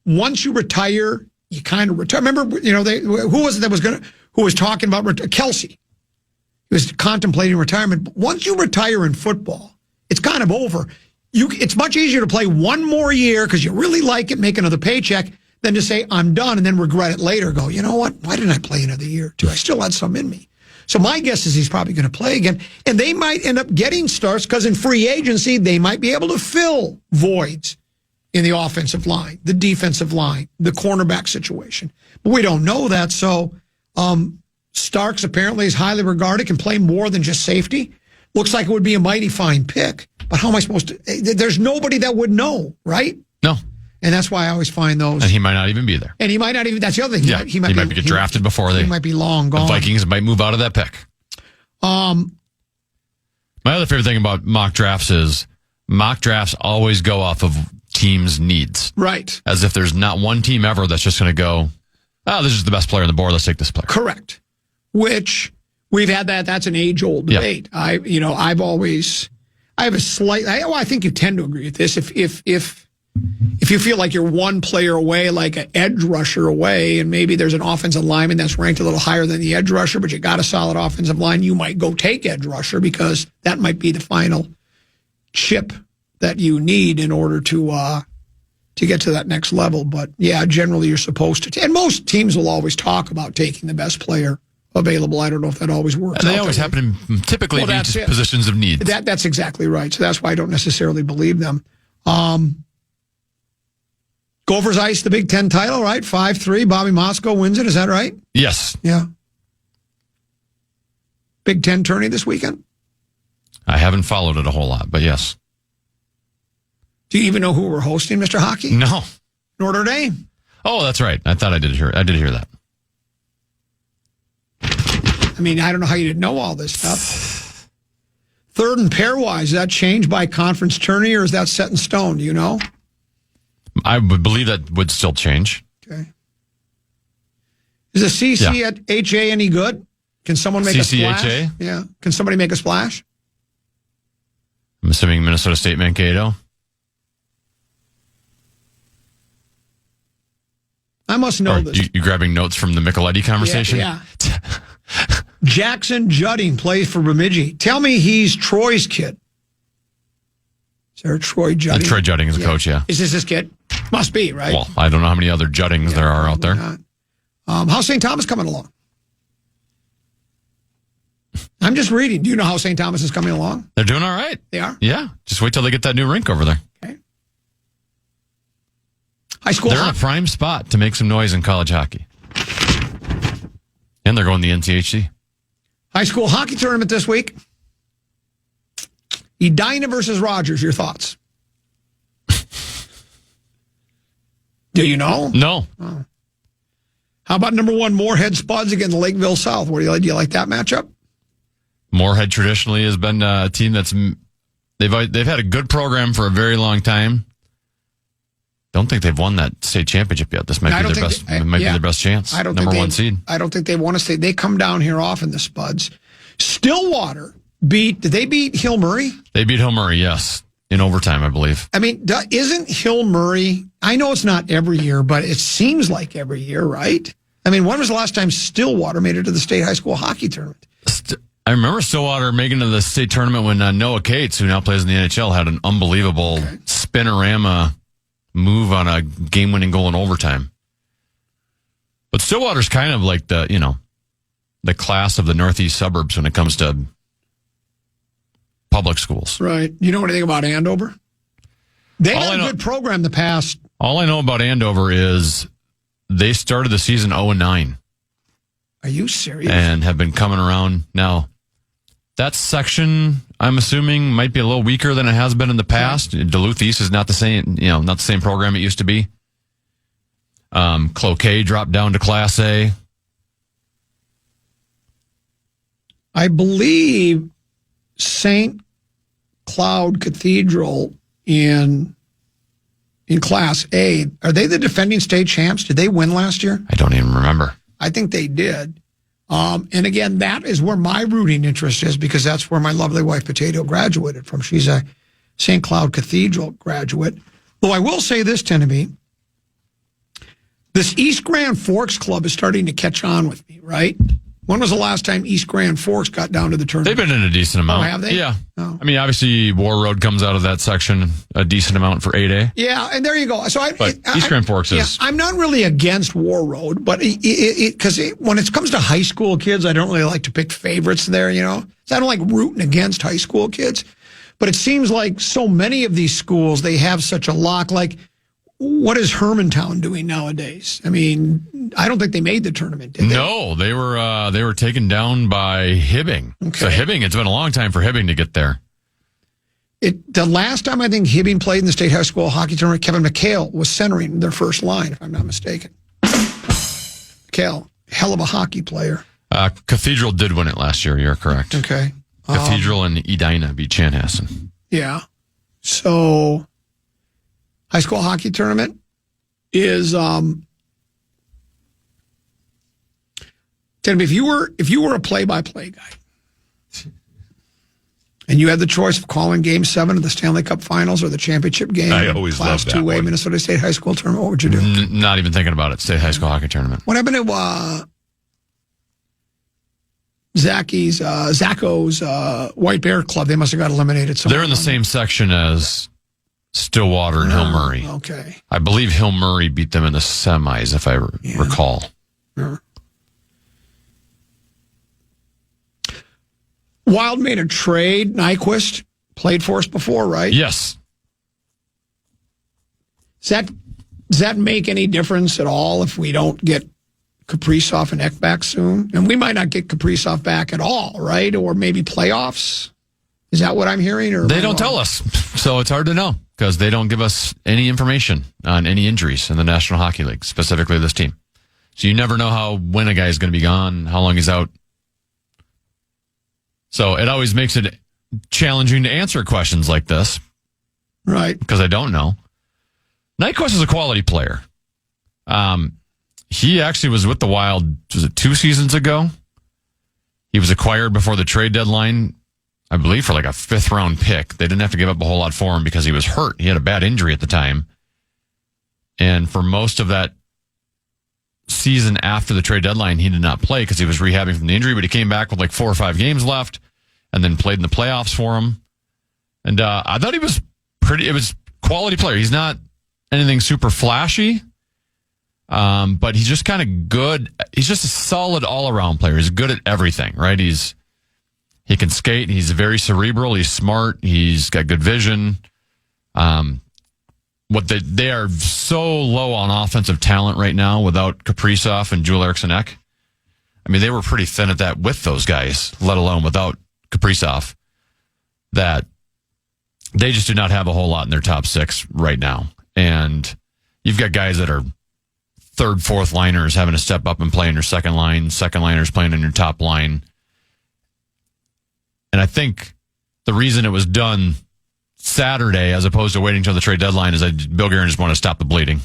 [SPEAKER 9] once you retire, you kind of retire. Remember, who was it that was who was talking about Kelsey? He was contemplating retirement. But once you retire in football, it's kind of over. It's much easier to play one more year because you really like it, make another paycheck, than to say, I'm done, and then regret it later. Go, you know what? Why didn't I play another year or two? I still had some in me. So my guess is he's probably going to play again. And they might end up getting starts because in free agency, they might be able to fill voids in the offensive line, the defensive line, the cornerback situation. But we don't know that. So Starks apparently is highly regarded, can play more than just safety. Looks like it would be a mighty fine pick. But how am I supposed to? There's nobody that would know, right?
[SPEAKER 5] No.
[SPEAKER 9] And that's why I always find those.
[SPEAKER 5] And he might not even be there.
[SPEAKER 9] And he might not even, that's the other thing.
[SPEAKER 5] He might get drafted before
[SPEAKER 9] he might be long gone.
[SPEAKER 5] The Vikings might move out of that pick. My other favorite thing about mock drafts is mock drafts always go off of teams' needs.
[SPEAKER 9] Right.
[SPEAKER 5] As if there's not one team ever that's just going to go, this is the best player on the board, let's take this player.
[SPEAKER 9] Correct. Which we've had that's an age-old debate. Yep. I have a slight, I think you tend to agree with this. If you feel like you're one player away, like an edge rusher away, and maybe there's an offensive lineman that's ranked a little higher than the edge rusher, but you got a solid offensive line, you might go take edge rusher because that might be the final chip that you need in order to get to that next level. But yeah, generally you're supposed to. And most teams will always talk about taking the best player available. I don't know if that always works.
[SPEAKER 5] And they always happen in typically positions of need.
[SPEAKER 9] That's exactly right. So that's why I don't necessarily believe them. Gophers ice the Big Ten title, right? 5-3. Bobby Moscow wins it. Is that right?
[SPEAKER 5] Yes.
[SPEAKER 9] Yeah. Big Ten tourney this weekend?
[SPEAKER 5] I haven't followed it a whole lot, but yes.
[SPEAKER 9] Do you even know who we're hosting, Mr. Hockey?
[SPEAKER 5] No.
[SPEAKER 9] Notre Dame.
[SPEAKER 5] Oh, that's right. I thought I did hear that.
[SPEAKER 9] I mean, I don't know how you didn't know all this stuff. Third and pairwise, is that changed by conference tourney or is that set in stone? Do you know?
[SPEAKER 5] I would believe that would still change.
[SPEAKER 9] Okay. Is the CC at HA any good? Can someone make a splash?
[SPEAKER 5] CCHA?
[SPEAKER 9] Yeah. Can somebody make a splash?
[SPEAKER 5] I'm assuming Minnesota State Mankato.
[SPEAKER 9] I must know this.
[SPEAKER 5] You grabbing notes from the Micheletti conversation?
[SPEAKER 9] Yeah. Jackson Judding plays for Bemidji. Tell me he's Troy's kid. Is there a Troy Judding?
[SPEAKER 5] Troy Judding is a coach, yeah.
[SPEAKER 9] Is this his kid? Must be, right?
[SPEAKER 5] Well, I don't know how many other Juddings there are out there.
[SPEAKER 9] How's St. Thomas coming along? I'm just reading. Do you know how St. Thomas is coming along?
[SPEAKER 5] They're doing all right.
[SPEAKER 9] They are?
[SPEAKER 5] Yeah. Just wait till they get that new rink over there.
[SPEAKER 9] Okay. High school
[SPEAKER 5] They're in a prime spot to make some noise in college hockey. And they're going to the NCHC.
[SPEAKER 9] High school hockey tournament this week. Edina versus Rogers. Your thoughts? Do you know?
[SPEAKER 5] No.
[SPEAKER 9] Oh. How about number one, Moorhead Spuds against Lakeville South? Do you like that matchup?
[SPEAKER 5] Moorhead traditionally has been a team that's they've had a good program for a very long time. Don't think they've won that state championship yet. This might be their best. It might be their best chance.
[SPEAKER 9] I don't
[SPEAKER 5] number
[SPEAKER 9] think
[SPEAKER 5] one seed.
[SPEAKER 9] I don't think they want to stay. They come down here often. The Spuds. Stillwater did they beat Hill Murray?
[SPEAKER 5] They beat Hill Murray, yes, in overtime, I believe.
[SPEAKER 9] I mean, isn't Hill Murray? I know it's not every year, but it seems like every year, right? I mean, when was the last time Stillwater made it to the state high school hockey tournament?
[SPEAKER 5] I remember Stillwater making it to the state tournament when Noah Cates, who now plays in the NHL, had an unbelievable spinorama move on a game-winning goal in overtime. But Stillwater's kind of like the class of the northeast suburbs when it comes to public schools.
[SPEAKER 9] Right. You know anything about Andover? They had a good program the past.
[SPEAKER 5] All I know about Andover is they started the season 0-9.
[SPEAKER 9] Are you serious?
[SPEAKER 5] And have been coming around. Now, that section I'm assuming, might be a little weaker than it has been in the past. Okay. Duluth East is not the same, not the same program it used to be. Cloquet dropped down to Class A.
[SPEAKER 9] I believe St. Cloud Cathedral in Class A, are they the defending state champs? Did they win last year?
[SPEAKER 5] I don't even remember.
[SPEAKER 9] I think they did. And again, that is where my rooting interest is, because that's where my lovely wife Potato graduated from. She's a St. Cloud Cathedral graduate. Though I will say this, Tinneby, this East Grand Forks Club is starting to catch on with me, right? When was the last time East Grand Forks got down to the tournament?
[SPEAKER 5] They've been in a decent amount.
[SPEAKER 9] Oh, have they?
[SPEAKER 5] Yeah.
[SPEAKER 9] Oh.
[SPEAKER 5] I mean, obviously, War Road comes out of that section, a decent amount for 8A.
[SPEAKER 9] Yeah, and there you go. So
[SPEAKER 5] East Grand Forks is...
[SPEAKER 9] I'm not really against War Road, but because when it comes to high school kids, I don't really like to pick favorites there, So I don't like rooting against high school kids. But it seems like so many of these schools, they have such a lock. Like, what is Hermantown doing nowadays? I mean, I don't think they made the tournament, did they?
[SPEAKER 5] No, they were taken down by Hibbing. Okay. So Hibbing, it's been a long time for Hibbing to get there.
[SPEAKER 9] The last time I think Hibbing played in the state high school hockey tournament, Kevin McHale was centering their first line, if I'm not mistaken. McHale, hell of a hockey player.
[SPEAKER 5] Cathedral did win it last year. You're correct.
[SPEAKER 9] Okay.
[SPEAKER 5] Cathedral and Edina beat Chanhassen.
[SPEAKER 9] Yeah. So... high school hockey tournament is if you were a play-by-play guy and you had the choice of calling Game 7 of the Stanley Cup Finals or the championship game,
[SPEAKER 5] I always
[SPEAKER 9] Class
[SPEAKER 5] loved that
[SPEAKER 9] 2A
[SPEAKER 5] one.
[SPEAKER 9] Minnesota State High School tournament, what would you do?
[SPEAKER 5] Not even thinking about it. State high school hockey tournament.
[SPEAKER 9] What happened to Zacco's White Bear Club? They must have got eliminated.
[SPEAKER 5] They're in the same section as Stillwater and Hill Murray.
[SPEAKER 9] Okay.
[SPEAKER 5] I believe Hill Murray beat them in the semis, if I recall.
[SPEAKER 9] Yeah. Wild made a trade. Nyquist played for us before, right?
[SPEAKER 5] Yes.
[SPEAKER 9] Does that make any difference at all if we don't get Kaprizov and Eck back soon? And we might not get Kaprizov back at all, right? Or maybe playoffs? Is that what I'm hearing? Or
[SPEAKER 5] they don't tell us, so it's hard to know because they don't give us any information on any injuries in the National Hockey League, specifically this team. So you never know when a guy is going to be gone, how long he's out. So it always makes it challenging to answer questions like this.
[SPEAKER 9] Right.
[SPEAKER 5] Because I don't know. Nyquist is a quality player. He actually was with the Wild, was it 2 seasons ago? He was acquired before the trade deadline, I believe, for like a 5th-round pick. They didn't have to give up a whole lot for him because he was hurt. He had a bad injury at the time. And for most of that season after the trade deadline, he did not play because he was rehabbing from the injury, but he came back with like 4 or 5 games left and then played in the playoffs for him. And I thought he was it was quality player. He's not anything super flashy, but he's just kind of good. He's just a solid all-around player. He's good at everything, right? He can skate. He's very cerebral. He's smart. He's got good vision. They are so low on offensive talent right now without Kaprizov and Joel Eriksson Ek. I mean, they were pretty thin at that with those guys, let alone without Kaprizov, that they just do not have a whole lot in their top 6 right now. And you've got guys that are 3rd, 4th liners having to step up and play in your second liners playing in your top line. And I think the reason it was done Saturday as opposed to waiting until the trade deadline is that Bill Guerin just wanted to stop the bleeding.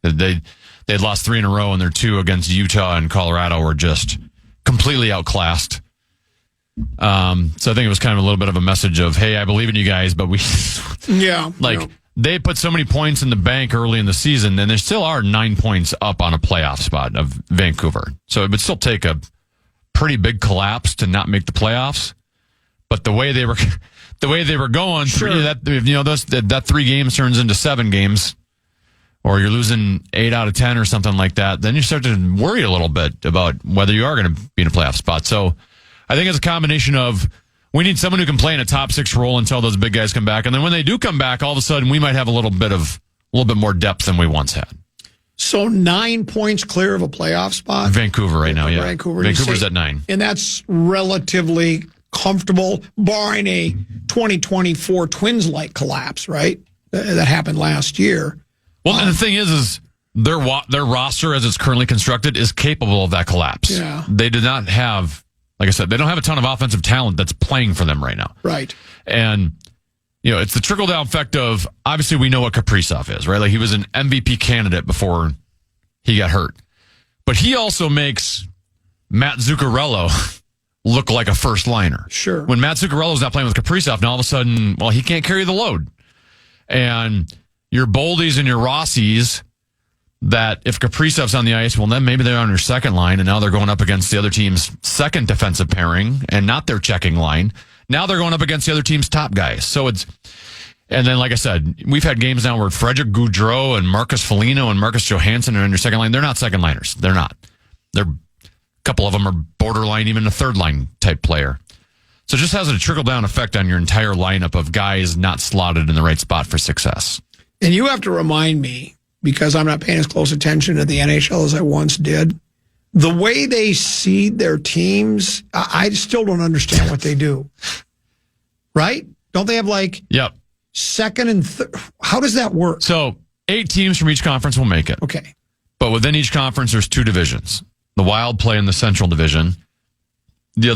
[SPEAKER 5] They had lost 3 in a row, and their 2 against Utah and Colorado were just completely outclassed. So I think it was kind of a little bit of a message of, hey, I believe in you guys, but they put so many points in the bank early in the season, and there still are 9 points up on a playoff spot of Vancouver. So it would still take a pretty big collapse to not make the playoffs. But the way they were going,
[SPEAKER 9] sure.
[SPEAKER 5] that 3 games turns into 7 games, or you're losing 8 out of 10 or something like that, then you start to worry a little bit about whether you are going to be in a playoff spot. So I think it's a combination of we need someone who can play in a top 6 role until those big guys come back, and then when they do come back, all of a sudden we might have a little bit more depth than we once had.
[SPEAKER 9] So 9 points clear of a playoff spot.
[SPEAKER 5] Vancouver right now, yeah.
[SPEAKER 9] Vancouver's
[SPEAKER 5] at 9,
[SPEAKER 9] and that's relatively comfortable, barring a 2024 Twins-like collapse, right? That happened last year.
[SPEAKER 5] Well, and the thing is their roster as it's currently constructed is capable of that collapse.
[SPEAKER 9] Yeah.
[SPEAKER 5] They did not have, like I said, they don't have a ton of offensive talent that's playing for them right now.
[SPEAKER 9] Right.
[SPEAKER 5] And, it's the trickle-down effect of, obviously we know what Kaprizov is, right? Like he was an MVP candidate before he got hurt. But he also makes Matt Zuccarello look like a first liner.
[SPEAKER 9] Sure.
[SPEAKER 5] When Matt Zuccarello's not playing with Kaprizov, now all of a sudden, well, he can't carry the load. And your Boldies and your Rossies, that if Kaprizov's on the ice, well, then maybe they're on your second line, and now they're going up against the other team's second defensive pairing and not their checking line. Now they're going up against the other team's top guys. So and then, like I said, we've had games now where Frederick Gaudreau and Marcus Foligno and Marcus Johansson are on your second line. They're not second liners. They're not. A couple of them are borderline, even a third line type player. So it just has a trickle down effect on your entire lineup of guys not slotted in the right spot for success.
[SPEAKER 9] And you have to remind me, because I'm not paying as close attention to the NHL as I once did, the way they seed their teams, I still don't understand what they do. Right? Don't they have
[SPEAKER 5] Yep.
[SPEAKER 9] second and third? How does that work?
[SPEAKER 5] So 8 teams from each conference will make it.
[SPEAKER 9] Okay.
[SPEAKER 5] But within each conference, there's 2 divisions. The Wild play in the Central Division. The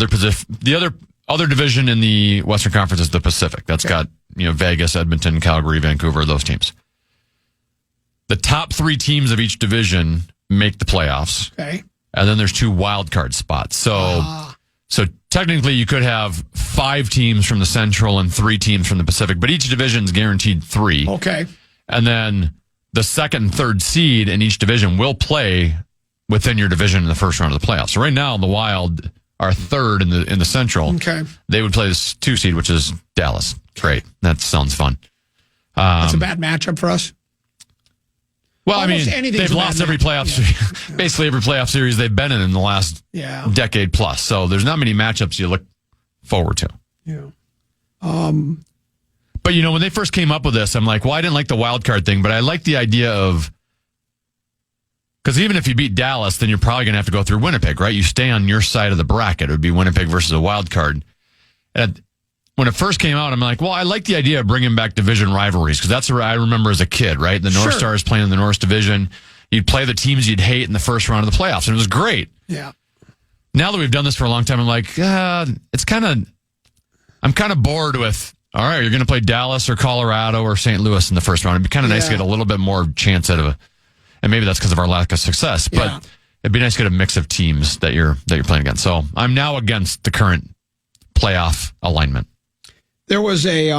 [SPEAKER 5] other division in the Western Conference is the Pacific. That's got, Vegas, Edmonton, Calgary, Vancouver, those teams. The top 3 teams of each division make the playoffs.
[SPEAKER 9] Okay.
[SPEAKER 5] And then there's 2 wild card spots. So technically you could have 5 teams from the Central and 3 teams from the Pacific, but each division's guaranteed 3.
[SPEAKER 9] Okay.
[SPEAKER 5] And then the second and third seed in each division will play within your division in the first round of the playoffs. So right now the Wild are third in the Central.
[SPEAKER 9] Okay.
[SPEAKER 5] They would play this 2 seed, which is Dallas. Great. That sounds fun.
[SPEAKER 9] That's a bad matchup for us.
[SPEAKER 5] Well,
[SPEAKER 9] Almost
[SPEAKER 5] they've lost every playoff, basically every playoff series they've been in the last decade plus. So there's not many matchups you look forward to.
[SPEAKER 9] Yeah.
[SPEAKER 5] But when they first came up with this, I'm like, well, I didn't like the wild card thing, but I like the idea of, because even if you beat Dallas, then you're probably going to have to go through Winnipeg, right? You stay on your side of the bracket. It would be Winnipeg versus a wild card. And when it first came out, I'm like, well, I like the idea of bringing back division rivalries, because that's what I remember as a kid, right? The North Stars playing in the North Division. You'd play the teams you'd hate in the first round of the playoffs, and it was great.
[SPEAKER 9] Yeah.
[SPEAKER 5] Now that we've done this for a long time, I'm like, I'm kind of bored with, all right, you're going to play Dallas or Colorado or St. Louis in the first round. It'd be kind of nice to get a little bit more chance out of and maybe that's because of our lack of success, but it'd be nice to get a mix of teams that you're playing against. So I'm now against the current playoff alignment.
[SPEAKER 9] There was this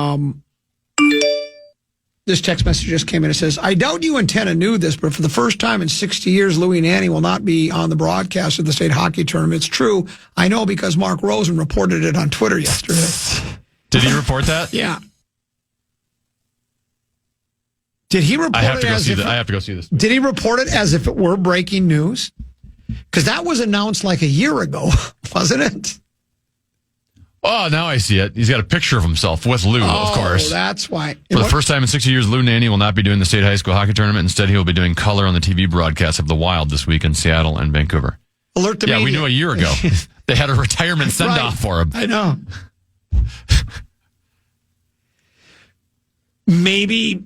[SPEAKER 9] text message just came in. It says, I doubt you and Tenna knew this, but for the first time in 60 years, Louie Nanny will not be on the broadcast of the state hockey tournament. It's true. I know because Mark Rosen reported it on Twitter yesterday.
[SPEAKER 5] Did he report that?
[SPEAKER 9] Yeah. Did he report
[SPEAKER 5] I have to go see this.
[SPEAKER 9] Did he report it as if it were breaking news? Because that was announced like a year ago, wasn't it?
[SPEAKER 5] Oh, now I see it. He's got a picture of himself with Lou, of course.
[SPEAKER 9] Oh, that's why.
[SPEAKER 5] For the first time in 60 years, Lou Nanny will not be doing the state high school hockey tournament. Instead, he will be doing color on the TV broadcast of the Wild this week in Seattle and Vancouver.
[SPEAKER 9] Alert the media.
[SPEAKER 5] Yeah, we knew a year ago. They had a retirement send-off for him.
[SPEAKER 9] I know. Maybe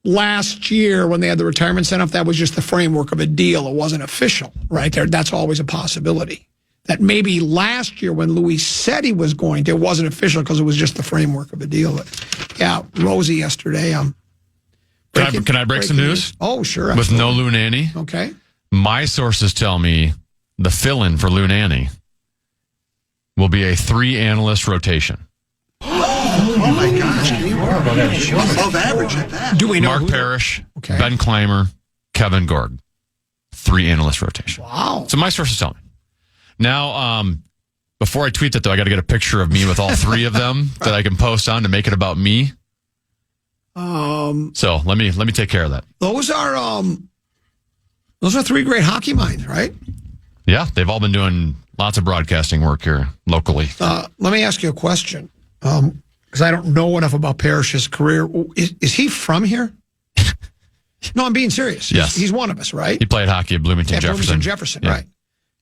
[SPEAKER 9] last year when they had the retirement send-off, that was just the framework of a deal. It wasn't official, right? That's always a possibility. That maybe last year when Louis said he was going to, it wasn't official because it was just the framework of a deal. But yeah, Rosie yesterday.
[SPEAKER 5] Can I break some news?
[SPEAKER 9] Oh, sure.
[SPEAKER 5] With
[SPEAKER 9] absolutely.
[SPEAKER 5] no Lou Nanny?
[SPEAKER 9] Okay.
[SPEAKER 5] My sources tell me the fill-in for Lou Nanny will be a 3-analyst rotation.
[SPEAKER 11] Oh my gosh. Above average at that.
[SPEAKER 9] Do we know
[SPEAKER 5] Mark Parrish, Ben Clymer, Kevin Gorg. 3-analyst rotation.
[SPEAKER 9] Wow.
[SPEAKER 5] So my sources tell me. Now, before I tweet that, though, I got to get a picture of me with all 3 of them that I can post on to make it about me. So let me take care of that.
[SPEAKER 9] Those are 3 great hockey minds, right?
[SPEAKER 5] Yeah, they've all been doing lots of broadcasting work here locally.
[SPEAKER 9] Let me ask you a question, because I don't know enough about Parrish's career. Is he from here? No, I'm being serious.
[SPEAKER 5] Yes.
[SPEAKER 9] He's one of us, right?
[SPEAKER 5] He played hockey at Bloomington Jefferson.
[SPEAKER 9] Bloomington Jefferson,
[SPEAKER 5] yeah.
[SPEAKER 9] right.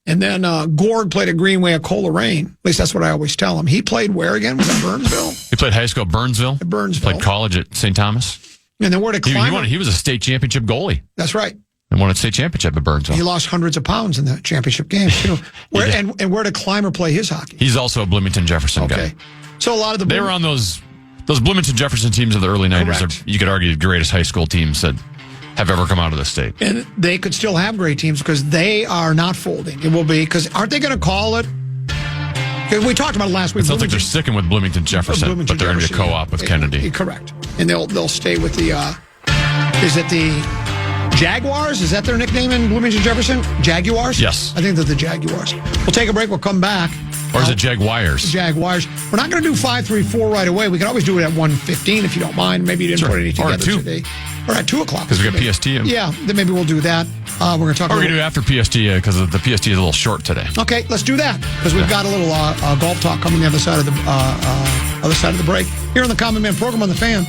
[SPEAKER 9] And then Gord played at Greenway at Coleraine. At least that's what I always tell him. He played where again? Was it Burnsville?
[SPEAKER 5] He played high school at Burnsville.
[SPEAKER 9] At Burnsville.
[SPEAKER 5] Played college at St. Thomas.
[SPEAKER 9] And then where did Clymer?
[SPEAKER 5] He was a state championship goalie.
[SPEAKER 9] That's right.
[SPEAKER 5] And won a state championship at Burnsville.
[SPEAKER 9] He lost hundreds of pounds in the championship game, too. And where did Clymer play his hockey?
[SPEAKER 5] He's also a Bloomington Jefferson guy.
[SPEAKER 9] So a lot of the...
[SPEAKER 5] They were on those Bloomington Jefferson teams of the early 90s. Are, you could argue, the greatest high school teams that have ever come out of the state.
[SPEAKER 9] And they could still have great teams because they are not folding. It will be, because aren't they going to call it? We talked about it last week.
[SPEAKER 5] It sounds like they're sticking with Bloomington Jefferson, but they're going to be a co-op with Kennedy.
[SPEAKER 9] Correct. And they'll stay with the, is it the Jaguars? Is that their nickname in Bloomington Jefferson? Jaguars?
[SPEAKER 5] Yes.
[SPEAKER 9] I think they're the Jaguars. We'll take a break. We'll come back.
[SPEAKER 5] Or is it Jaguars?
[SPEAKER 9] Jaguars. We're not going to do 5-3-4 right away. We can always do it at 1:15 if you don't mind. Maybe you didn't put any together today. Or at 2 o'clock.
[SPEAKER 5] Because we got PST.
[SPEAKER 9] Yeah, then maybe we'll do that. We're going to talk.
[SPEAKER 5] Or we're going to do it after PST because the PST is a little short today.
[SPEAKER 9] Okay, let's do that because we've got a little golf talk coming the other side of the break here on the Common Man program on the Fan.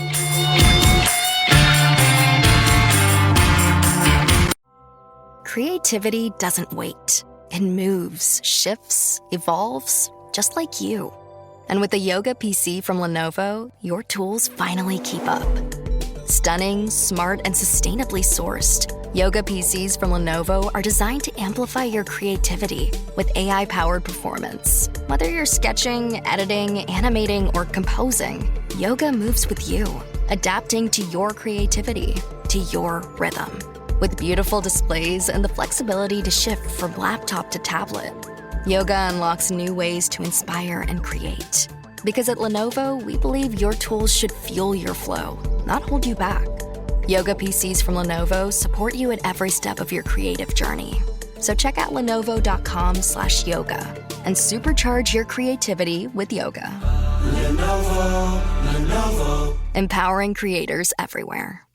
[SPEAKER 16] Creativity doesn't wait. It moves, shifts, evolves, just like you. And with the Yoga PC from Lenovo, your tools finally keep up. Stunning, smart, and sustainably sourced, Yoga PCs from Lenovo are designed to amplify your creativity with AI-powered performance. Whether you're sketching, editing, animating, or composing, yoga moves with you, adapting to your creativity, to your rhythm. With beautiful displays and the flexibility to shift from laptop to tablet, yoga unlocks new ways to inspire and create. Because at Lenovo, we believe your tools should fuel your flow, not hold you back. Yoga PCs from Lenovo support you at every step of your creative journey. So check out Lenovo.com/yoga and supercharge your creativity with yoga. Lenovo. Empowering creators everywhere.